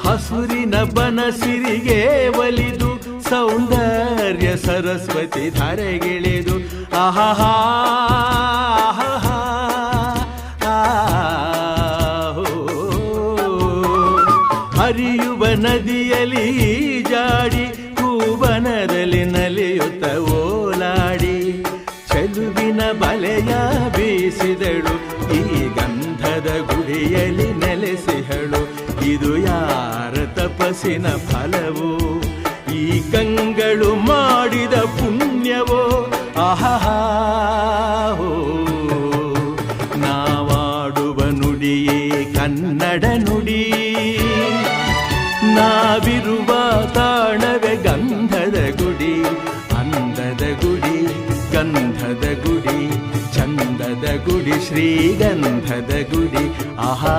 ಹಸುರಿನ ಬನಸಿರಿಗೆ ಒಲಿದು ಸೌಂದರ್ಯ ಸರಸ್ವತಿ ಧರೆಗಿಳಿದು ಆಹಾ ಹರಿಯುವ ನದಿಯಲ್ಲಿ ಜಾಡಿ ಹೂವನದಲ್ಲಿ ನಲಿಯುತ್ತ ಓಲಾಡಿ ಚೆಲುವಿನ ಬಲೆಯ ಬೀಸಿದಳು ಈ ಗಂಧದ ಗುಡಿಯಲ್ಲಿ ನೆಲೆಸಿಹಳು. ಇದು ಯಾರ ತಪಸ್ಸಿನ ಫಲವೋ, ಈ ಕಂಗಳು ಮಾಡಿದ ಪುಣ್ಯವೋ ಆಹಾ. ನಾವಾಡುವ ನುಡಿಯೇ ಕನ್ನಡ ನುಡಿ, ನಾವಿರುವ ತಾಣವೇ ಗಂಧದ ಗುಡಿ. ಅಂದದ ಗುಡಿ, ಗಂಧದ ಗುಡಿ, ಚಂದದ ಗುಡಿ, ಶ್ರೀಗಂಧದ ಗುಡಿ ಆಹಾ.